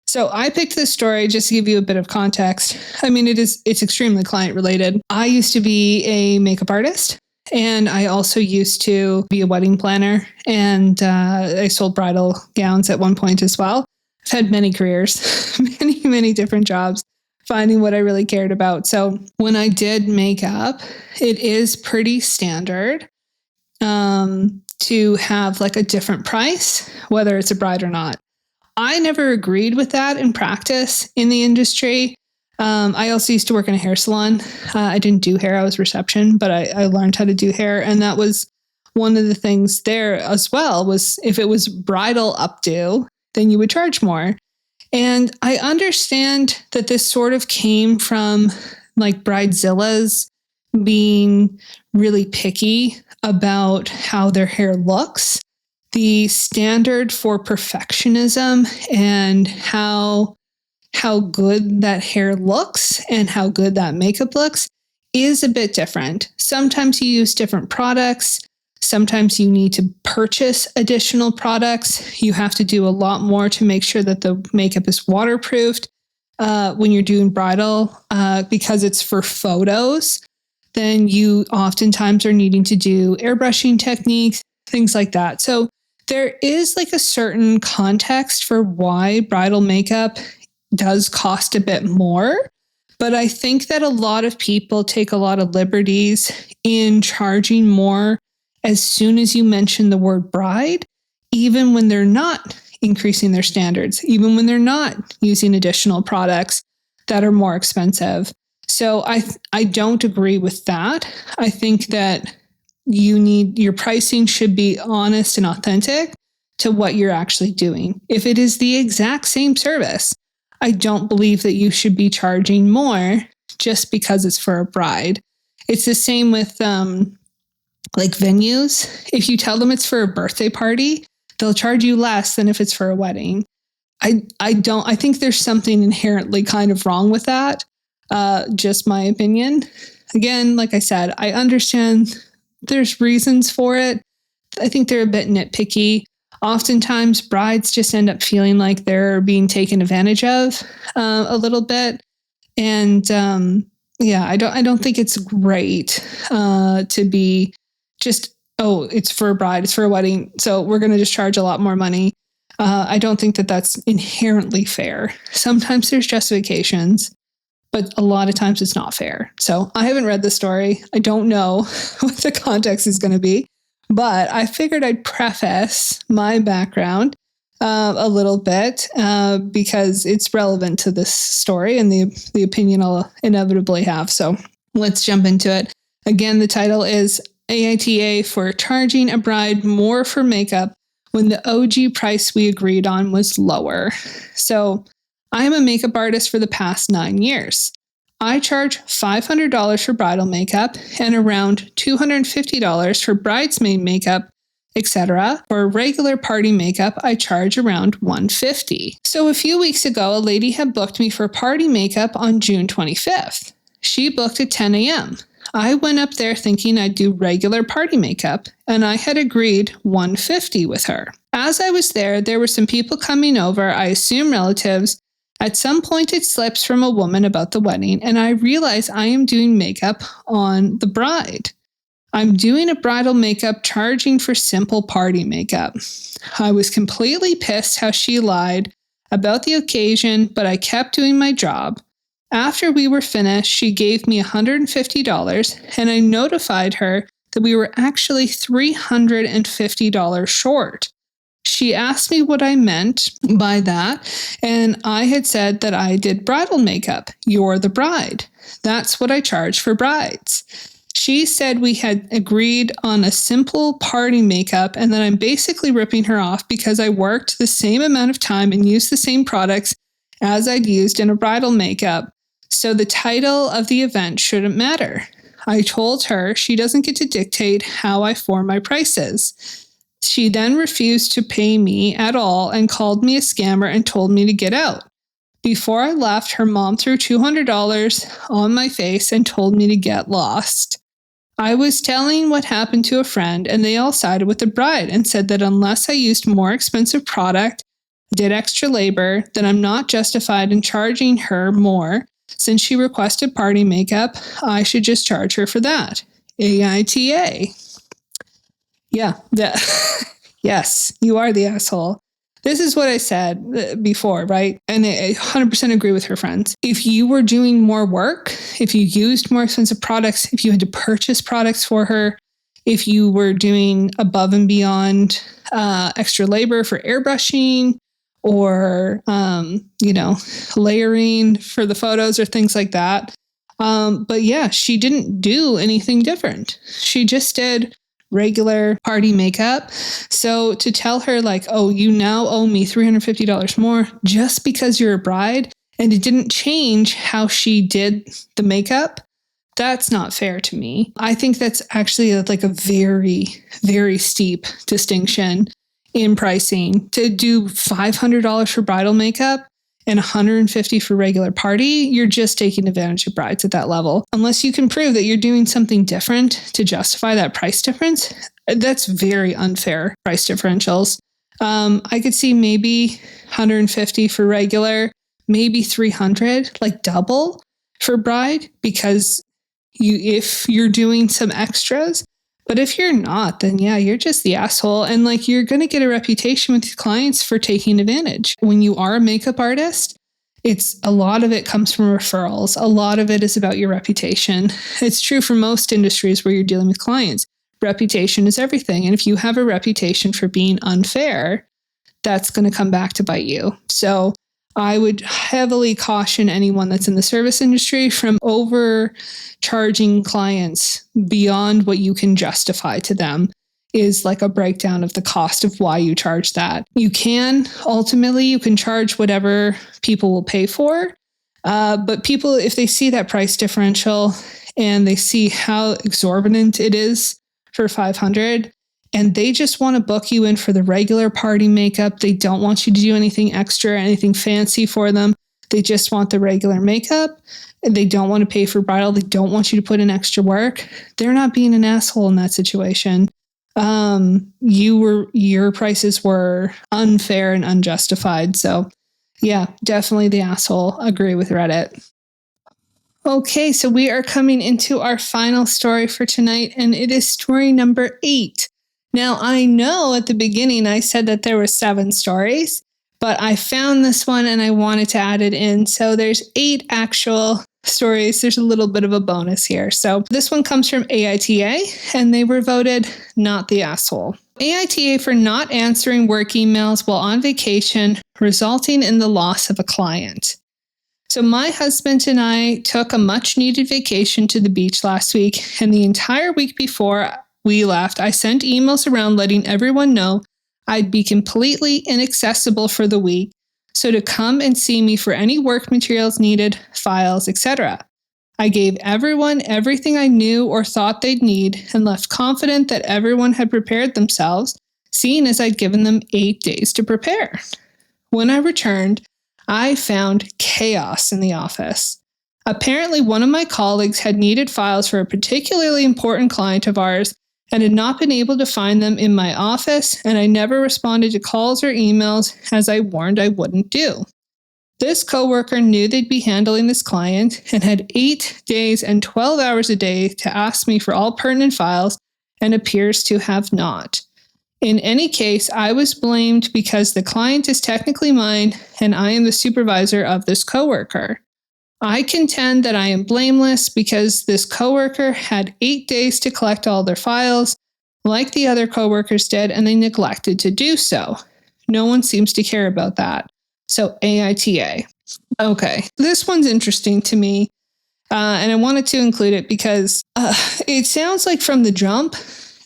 So I picked this story just to give you a bit of context. I mean, it's extremely client related. I used to be a makeup artist, and I also used to be a wedding planner, and I sold bridal gowns at one point as well. I've had many careers, many different jobs. finding what I really cared about. So when I did makeup, it is pretty standard to have like a different price, whether it's a bride or not. I never agreed with that in practice in the industry. I also used to work in a hair salon. I didn't do hair, I was reception, but I learned how to do hair. And that was one of the things there as well, was if it was bridal updo, then you would charge more. And I understand that this sort of came from like bridezillas being really picky about how their hair looks. The standard for perfectionism and how good that hair looks and how good that makeup looks is a bit different. Sometimes you use different products. Sometimes you need to purchase additional products. You have to do a lot more to make sure that the makeup is waterproofed when you're doing bridal because it's for photos. Then you oftentimes are needing to do airbrushing techniques, things like that. So there is like a certain context for why bridal makeup does cost a bit more. But I think that a lot of people take a lot of liberties in charging more as soon as you mention the word bride, even when they're not increasing their standards, even when they're not using additional products that are more expensive. So I don't agree with that. I think that your pricing should be honest and authentic to what you're actually doing. If it is the exact same service, I don't believe that you should be charging more just because it's for a bride. It's the same with like venues. If you tell them it's for a birthday party, they'll charge you less than if it's for a wedding. I think there's something inherently kind of wrong with that. Just my opinion. Again, like I said, I understand there's reasons for it. I think they're a bit nitpicky. Oftentimes brides just end up feeling like they're being taken advantage of a little bit. And I don't think it's great to be just, oh, it's for a bride, it's for a wedding, so we're going to just charge a lot more money. I don't think that that's inherently fair. Sometimes there's justifications, but a lot of times it's not fair. So I haven't read the story. I don't know what the context is going to be, but I figured I'd preface my background a little bit because it's relevant to this story and the opinion I'll inevitably have. So let's jump into it. Again, the title is AITA for charging a bride more for makeup when the OG price we agreed on was lower. So I am a makeup artist for the past 9 years. I charge $500 for bridal makeup and around $250 for bridesmaid makeup, etc. For regular party makeup, I charge around $150. So a few weeks ago, a lady had booked me for party makeup on June 25th. She booked at 10 a.m. I went up there thinking I'd do regular party makeup, and I had agreed $150 with her. As I was there were some people coming over, I assume relatives. At some point, it slips from a woman about the wedding, and I realize I am doing makeup on the bride. I'm doing a bridal makeup charging for simple party makeup. I was completely pissed how she lied about the occasion, but I kept doing my job. After we were finished, she gave me $150, and I notified her that we were actually $350 short. She asked me what I meant by that, and I had said that I did bridal makeup. You're the bride. That's what I charge for brides. She said we had agreed on a simple party makeup and that I'm basically ripping her off because I worked the same amount of time and used the same products as I'd used in a bridal makeup. So the title of the event shouldn't matter. I told her she doesn't get to dictate how I form my prices. She then refused to pay me at all and called me a scammer and told me to get out. Before I left, her mom threw $200 on my face and told me to get lost. I was telling what happened to a friend, and they all sided with the bride and said that unless I used more expensive product, did extra labor, then I'm not justified in charging her more. Since she requested party makeup, I should just charge her for that. AITA. Yeah, yes, you are the asshole. This is what I said before, right? And I 100% agree with her friends. If you were doing more work, if you used more expensive products, if you had to purchase products for her, if you were doing above and beyond extra labor for airbrushing or, layering for the photos or things like that. But yeah, she didn't do anything different. She just did regular party makeup. So to tell her like, oh, you now owe me $350 more just because you're a bride and it didn't change how she did the makeup, that's not fair to me. I think that's actually like a very, very steep distinction in pricing. To do $500 for bridal makeup and $150 for regular party, you're just taking advantage of brides at that level. Unless you can prove that you're doing something different to justify that price difference, that's very unfair price differentials. I could see maybe $150 for regular, maybe $300, like double for bride, because if you're doing some extras. But if you're not, then yeah, you're just the asshole. And like, you're going to get a reputation with clients for taking advantage. When you are a makeup artist, a lot of it comes from referrals. A lot of it is about your reputation. It's true for most industries where you're dealing with clients. Reputation is everything. And if you have a reputation for being unfair, that's going to come back to bite you. So I would heavily caution anyone that's in the service industry from overcharging clients beyond what you can justify to them. Is like a breakdown of the cost of why you charge that. You can charge whatever people will pay for. But people, if they see that price differential and they see how exorbitant it is for $500, and they just want to book you in for the regular party makeup. They don't want you to do anything extra, anything fancy for them. They just want the regular makeup. They don't want to pay for bridal. They don't want you to put in extra work. They're not being an asshole in that situation. Your prices were unfair and unjustified. So yeah, definitely the asshole. Agree with Reddit. Okay, so we are coming into our final story for tonight, and it is story number 8. Now, I know at the beginning I said that there were 7 stories, but I found this one and I wanted to add it in. So there's 8 actual stories. There's a little bit of a bonus here. So this one comes from AITA, and they were voted not the asshole. AITA for not answering work emails while on vacation, resulting in the loss of a client. So my husband and I took a much needed vacation to the beach last week, and the entire week before we left, I sent emails around letting everyone know I'd be completely inaccessible for the week, so to come and see me for any work materials needed, files, etc. I gave everyone everything I knew or thought they'd need and left confident that everyone had prepared themselves, seeing as I'd given them 8 days to prepare. When I returned, I found chaos in the office. Apparently, one of my colleagues had needed files for a particularly important client of ours and had not been able to find them in my office, and I never responded to calls or emails as I warned I wouldn't do. This coworker knew they'd be handling this client and had 8 days and 12 hours a day to ask me for all pertinent files and appears to have not. In any case, I was blamed because the client is technically mine and I am the supervisor of this coworker. I contend that I am blameless because this coworker had 8 days to collect all their files, like the other coworkers did, and they neglected to do so. No one seems to care about that. So AITA. Okay, this one's interesting to me, and I wanted to include it because it sounds like from the jump,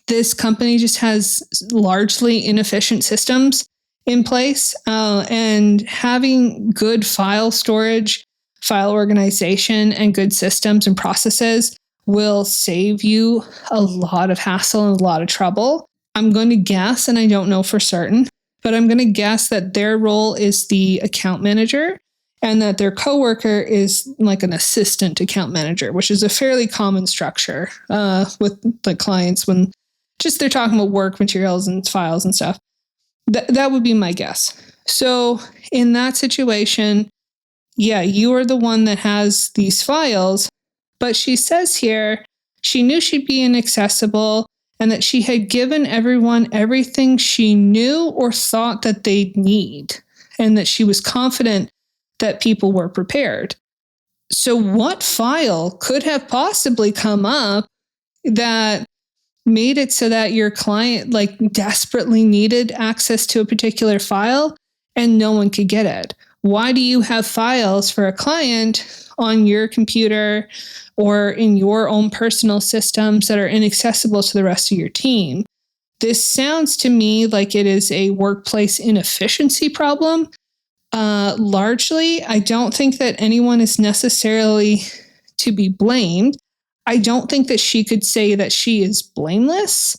this company just has largely inefficient systems in place, and having good file storage, file organization, and good systems and processes will save you a lot of hassle and a lot of trouble. I'm going to guess, and I don't know for certain, but I'm going to guess that their role is the account manager and that their coworker is like an assistant account manager, which is a fairly common structure with the clients when just they're talking about work materials and files and stuff. That would be my guess. So in that situation, yeah, you are the one that has these files, but she says here she knew she'd be inaccessible and that she had given everyone everything she knew or thought that they'd need, and that she was confident that people were prepared. So what file could have possibly come up that made it so that your client desperately needed access to a particular file and no one could get it? Why do you have files for a client on your computer or in your own personal systems that are inaccessible to the rest of your team? This sounds to me like it is a workplace inefficiency problem. Largely, I don't think that anyone is necessarily to be blamed. I don't think that she could say that she is blameless.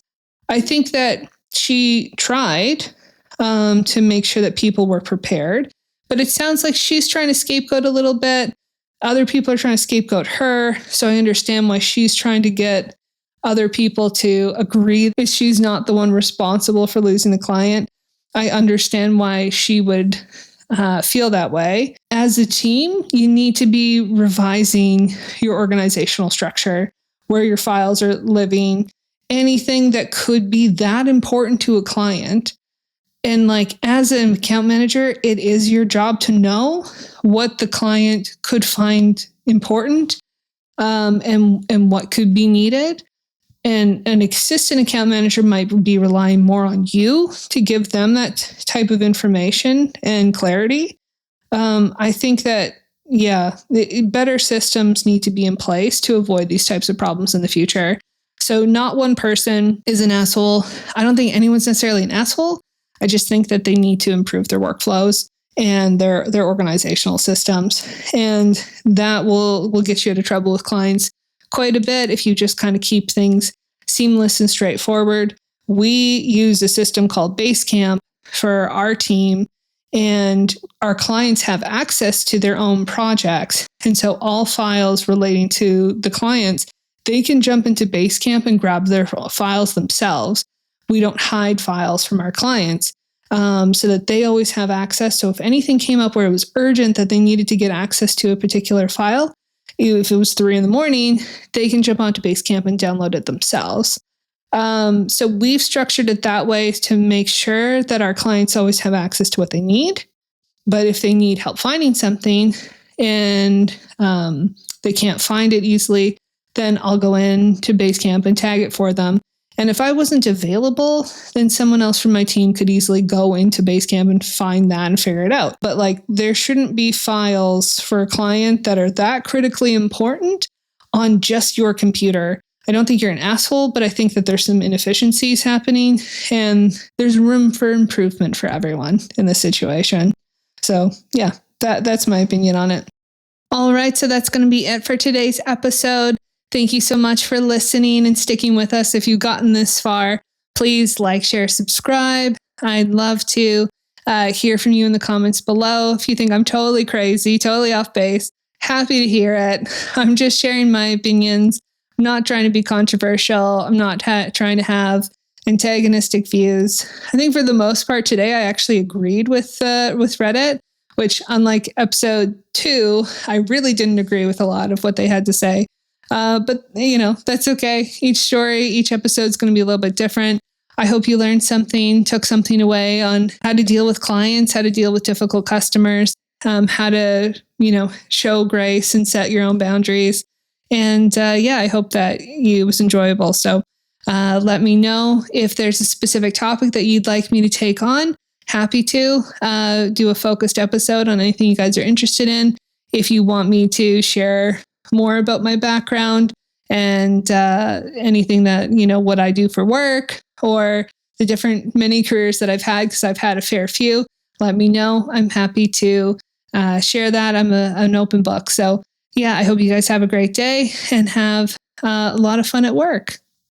I think that she tried to make sure that people were prepared, but it sounds like she's trying to scapegoat a little bit. Other people are trying to scapegoat her. So I understand why she's trying to get other people to agree that she's not the one responsible for losing the client. I understand why she would feel that way. As a team, you need to be revising your organizational structure, where your files are living, anything that could be that important to a client. And as an account manager, it is your job to know what the client could find important, and what could be needed. And an assistant account manager might be relying more on you to give them that type of information and clarity. I think that, better systems need to be in place to avoid these types of problems in the future. So not one person is an asshole. I don't think anyone's necessarily an asshole. I just think that they need to improve their workflows and their organizational systems. And that will get you into trouble with clients quite a bit if you just kind of keep things seamless and straightforward. We use a system called Basecamp for our team, and our clients have access to their own projects. And so all files relating to the clients, they can jump into Basecamp and grab their files themselves. We don't hide files from our clients, so that they always have access. So if anything came up where it was urgent that they needed to get access to a particular file, if it was 3 a.m, they can jump onto Basecamp and download it themselves. So we've structured it that way to make sure that our clients always have access to what they need. But if they need help finding something and they can't find it easily, then I'll go into Basecamp and tag it for them. And if I wasn't available, then someone else from my team could easily go into Basecamp and find that and figure it out. But there shouldn't be files for a client that are that critically important on just your computer. I don't think you're an asshole, but I think that there's some inefficiencies happening and there's room for improvement for everyone in this situation. So yeah, that's my opinion on it. All right, so that's going to be it for today's episode. Thank you so much for listening and sticking with us. If you've gotten this far, please like, share, subscribe. I'd love to hear from you in the comments below. If you think I'm totally crazy, totally off base, happy to hear it. I'm just sharing my opinions. I'm not trying to be controversial. I'm not trying to have antagonistic views. I think for the most part today, I actually agreed with Reddit, which unlike episode 2, I really didn't agree with a lot of what they had to say. But that's okay. Each story, each episode is going to be a little bit different. I hope you learned something, took something away on how to deal with clients, how to deal with difficult customers, how to, show grace and set your own boundaries. And I hope that it was enjoyable. So let me know if there's a specific topic that you'd like me to take on. Happy to do a focused episode on anything you guys are interested in. If you want me to share more about my background and anything that, what I do for work or the different mini careers that I've had, because I've had a fair few, let me know. I'm happy to share that. I'm an open book. So I hope you guys have a great day and have a lot of fun at work.